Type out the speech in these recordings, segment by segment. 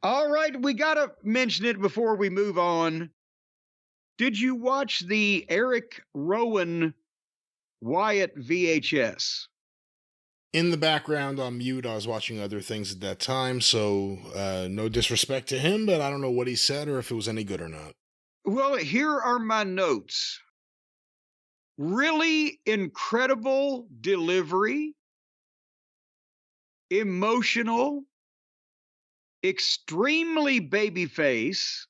All right, we got to mention it before we move on. Did you watch the Erick Rowan Wyatt VHS? In the background on mute, I was watching other things at that time, so no disrespect to him, but I don't know what he said or if it was any good or not. Well, here are my notes. Really incredible delivery, emotional, extremely babyface.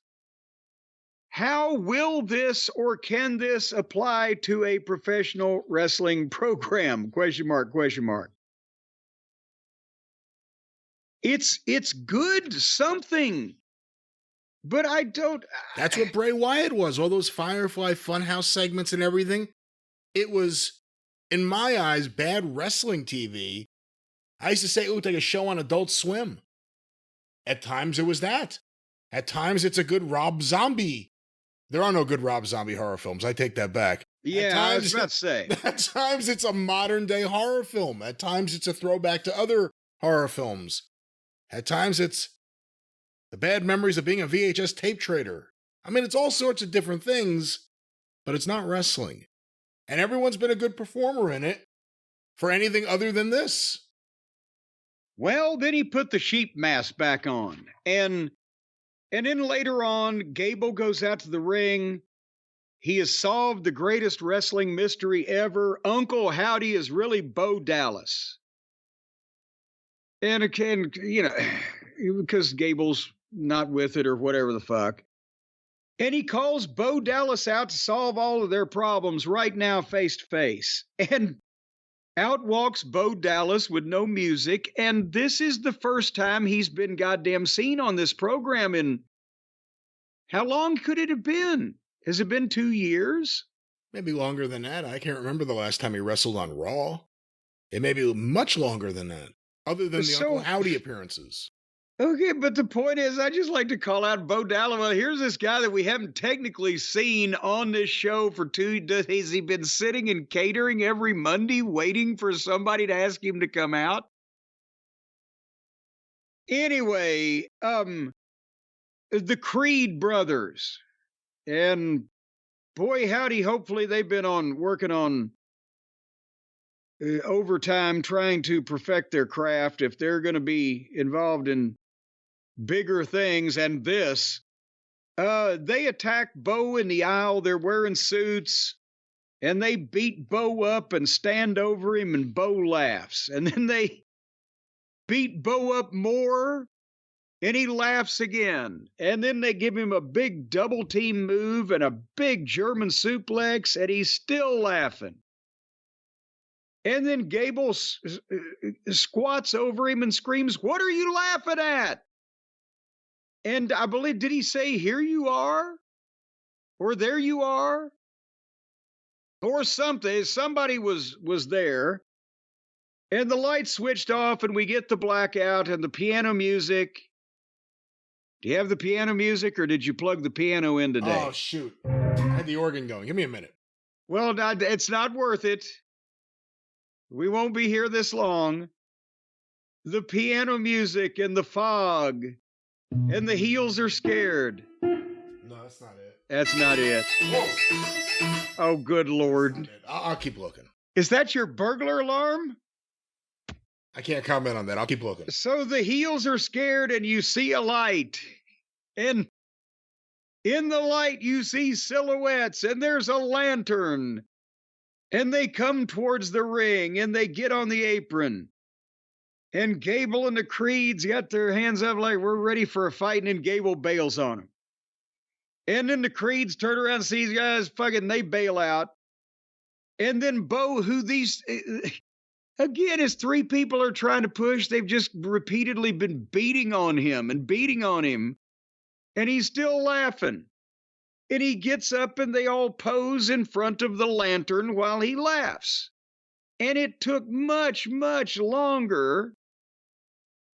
How will this or can this apply to a professional wrestling program? Question mark, question mark. It's good something, but I don't. That's what Bray Wyatt was. All those Firefly Funhouse segments and everything. It was, in my eyes, bad wrestling TV. I used to say it looked like a show on Adult Swim. At times it was that. At times it's a good Rob Zombie. There are no good Rob Zombie horror films. I take that back. Yeah, I was about to say. At times it's a modern day horror film. At times it's a throwback to other horror films. At times it's the bad memories of being a VHS tape trader. I mean, it's all sorts of different things, but it's not wrestling. And everyone's been a good performer in it for anything other than this. Well, then he put the sheep mask back on. And then later on, Gable goes out to the ring. He has solved the greatest wrestling mystery ever. Uncle Howdy is really Bo Dallas. And again, you know, because Gable's not with it or whatever the fuck. And he calls Bo Dallas out to solve all of their problems right now face to face. And out walks Bo Dallas with no music. And this is the first time he's been goddamn seen on this program in how long could it have been? Has it been 2 years? Maybe longer than that. I can't remember the last time he wrestled on Raw. It may be much longer than that, other than the Uncle Howdy appearances. Okay, but the point is, I just like to call out Bo Dallas. Well, here's this guy that we haven't technically seen on this show for 2 days. Has he been sitting and catering every Monday waiting for somebody to ask him to come out? Anyway, the Creed brothers. And boy, howdy, hopefully they've been working on overtime trying to perfect their craft if they're going to be involved in bigger things. And this, they attack Bo in the aisle. They're wearing suits and they beat Bo up and stand over him, and Bo laughs. And then they beat Bo up more and he laughs again. And then they give him a big double team move and a big German suplex, and he's still laughing. And then Gable squats over him and screams, "What are you laughing at?" And I believe, did he say, "Here you are"? Or "There you are"? Or something. Somebody was there. And the lights switched off and we get the blackout and the piano music. Do you have the piano music, or did you plug the piano in today? Oh, shoot. I had the organ going. Give me a minute. Well, it's not worth it. We won't be here this long. The piano music and the fog and the heels are scared. No, that's not it. That's not it. Whoa. Oh, good Lord. I'll keep looking. Is that your burglar alarm? I can't comment on that. I'll keep looking. So the heels are scared and you see a light. And in the light, you see silhouettes and there's a lantern. And they come towards the ring and they get on the apron. And Gable and the Creeds got their hands up like, we're ready for a fight. And then Gable bails on them. And then the Creeds turn around and see these guys fucking, they bail out. And then Bo, who these... Again, as 3 people are trying to push, they've just repeatedly been beating on him. And he's still laughing. And he gets up and they all pose in front of the lantern while he laughs. And it took much, much longer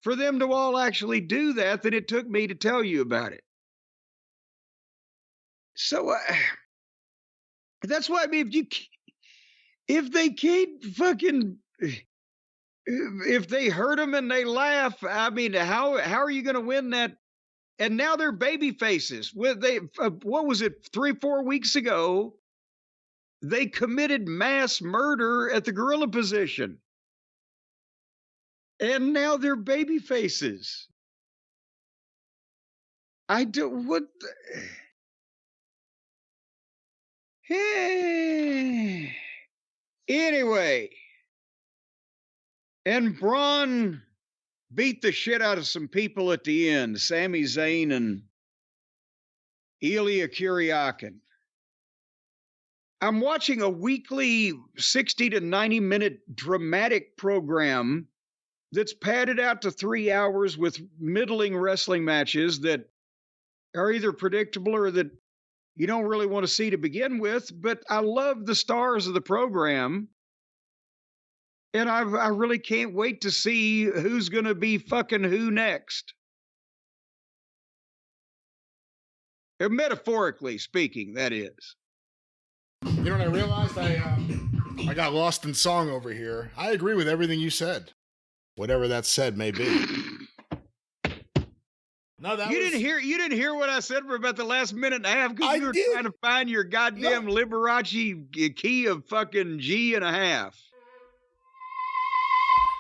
for them to all actually do that than it took me to tell you about it. So that's why, I mean, if they can't fucking... If they hurt him and they laugh, I mean, how are you going to win that and now they're baby faces. What was it, 3-4 weeks ago? They committed mass murder at the gorilla position. And now they're baby faces. I do what anyway. And Braun beat the shit out of some people at the end. Sami Zayn and Ilya Kuryakin. I'm watching a weekly 60 to 90 minute dramatic program that's padded out to 3 hours with middling wrestling matches that are either predictable or that you don't really want to see to begin with. But I love the stars of the program. And I really can't wait to see who's going to be fucking who next. And metaphorically speaking, that is. You know what I realized? I got lost in song over here. I agree with everything you said. Whatever that said may be. No, you didn't hear what I said for about the last minute and a half because you were trying to find your goddamn Liberace key of fucking G and a half.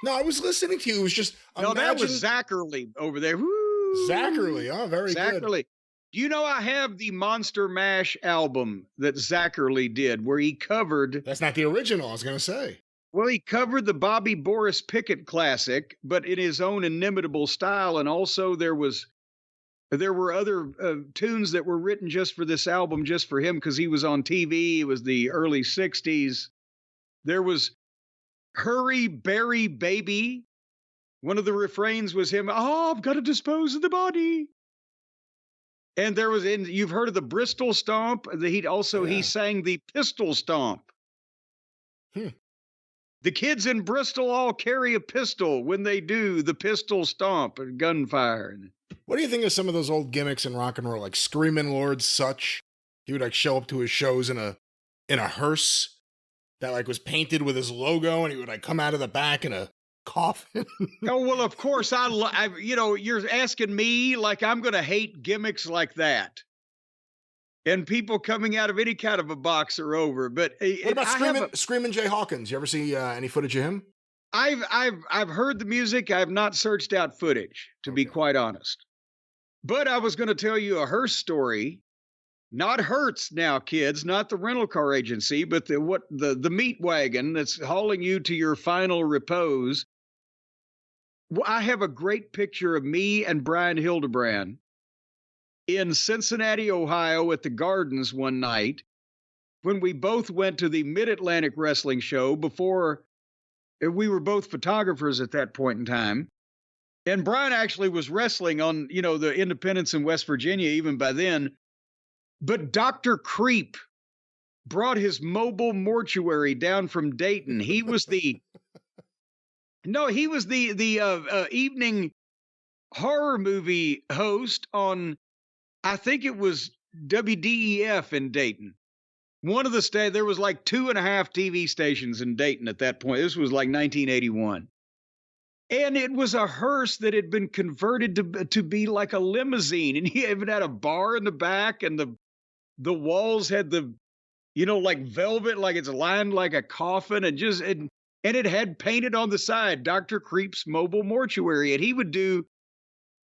No, I was listening to you. It was just that was Zachary over there. Woo! Zachary, oh, very good. Do you know I have the Monster Mash album that Zachary did where he covered... That's not the original, I was going to say. Well, he covered the Bobby Boris Pickett classic, but in his own inimitable style. And also there were other tunes that were written just for this album, just for him, because he was on TV. It was the early 60s. There was Hurry, Berry, Baby. One of the refrains was him, oh, I've got to dispose of the body. And there was, you've heard of the Bristol Stomp. He sang the Pistol Stomp. The kids in Bristol all carry a pistol when they do the Pistol Stomp and gunfire. What do you think of some of those old gimmicks in rock and roll, like Screamin' Lord Sutch? He would show up to his shows in a hearse that was painted with his logo, and he would come out of the back in a coffin. Oh, well, of course, you're asking me like I'm going to hate gimmicks like that. And people coming out of any kind of a box are over. But what about Screamin' Jay Hawkins? You ever see any footage of him? I've heard the music. I've not searched out footage, to be quite honest. But I was going to tell you a hearse story. Not Hertz now, kids, not the rental car agency, but the meat wagon that's hauling you to your final repose. I have a great picture of me and Brian Hilderbrand in Cincinnati, Ohio at the Gardens one night when we both went to the Mid-Atlantic Wrestling Show before we were both photographers at that point in time. And Brian actually was wrestling on, the Independence in West Virginia even by then. But Dr. Creep brought his mobile mortuary down from Dayton. He was the evening horror movie host on, I think it was WDEF in Dayton. One of the there was 2.5 TV stations in Dayton at that point. This was 1981. And it was a hearse that had been converted to be like a limousine. And he even had a bar in the back, and the walls had like velvet, like it's lined like a coffin, and it had painted on the side Dr. Creep's mobile mortuary. And he would do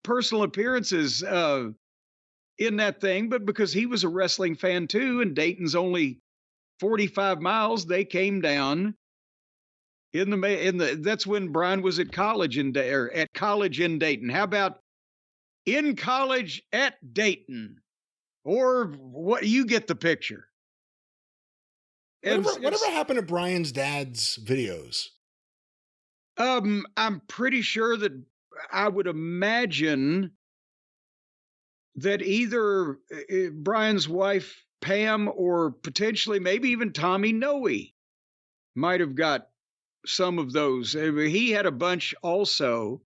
personal appearances in that thing, but because he was a wrestling fan too, and Dayton's only 45 miles, they came down that's when Brian was at college in Dayton. How about in college at Dayton? Or what? You get the picture. Whatever happened to Brian's dad's videos? I'm pretty sure that I would imagine that either Brian's wife Pam or potentially maybe even Tommy Noe might have got some of those. He had a bunch also,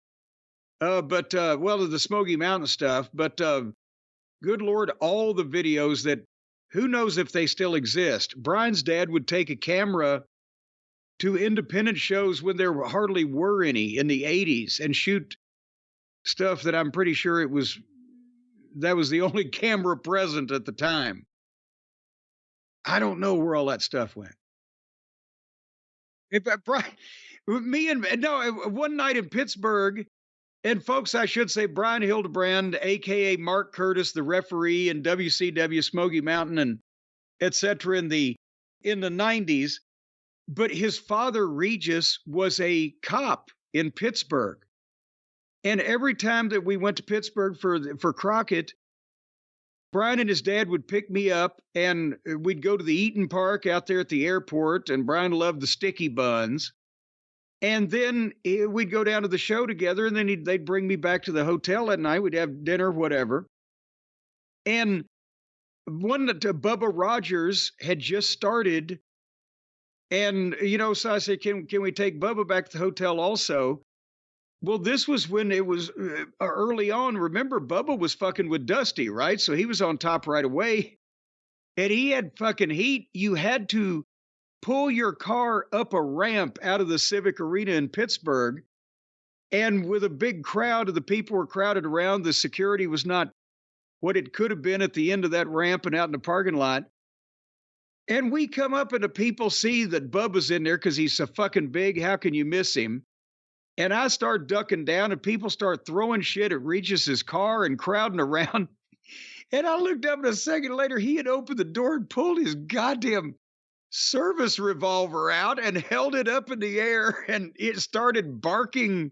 but the Smoky Mountain stuff. But good Lord, all the videos that who knows if they still exist. Brian's dad would take a camera to independent shows when there hardly were any in the 80s and shoot stuff that I'm pretty sure it was that was the only camera present at the time. I don't know where all that stuff went. If Brian, me and no, one night in Pittsburgh, and folks, I should say Brian Hilderbrand, aka Mark Curtis, the referee in WCW Smoky Mountain and etc. in the 90s. But his father, Regis, was a cop in Pittsburgh. And every time that we went to Pittsburgh for Crockett, Brian and his dad would pick me up and we'd go to the Eaton Park out there at the airport. And Brian loved the sticky buns. And then we'd go down to the show together, and then they'd bring me back to the hotel that night. We'd have dinner, whatever. And one that Bubba Rogers had just started. And, so I said, can we take Bubba back to the hotel also? Well, this was when it was early on. Remember, Bubba was fucking with Dusty, right? So he was on top right away. And he had fucking heat. You had to pull your car up a ramp out of the Civic Arena in Pittsburgh. And with a big crowd of the people were crowded around, the security was not what it could have been at the end of that ramp and out in the parking lot. And we come up and the people see that Bubba's in there because he's so fucking big. How can you miss him? And I start ducking down and people start throwing shit at Regis's car and crowding around. And I looked up and a second later, he had opened the door and pulled his goddamn service revolver out and held it up in the air, and it started barking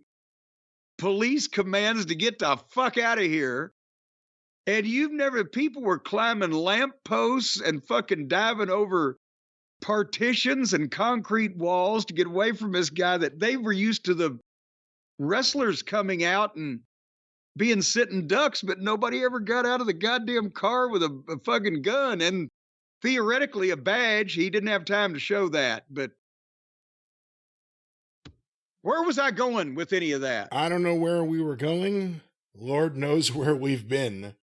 police commands to get the fuck out of here. And people were climbing lamp posts and fucking diving over partitions and concrete walls to get away from this guy that they were used to the wrestlers coming out and being sitting ducks, but nobody ever got out of the goddamn car with a fucking gun and theoretically a badge. He didn't have time to show that, but where was I going with any of that? I don't know where we were going. Lord knows where we've been.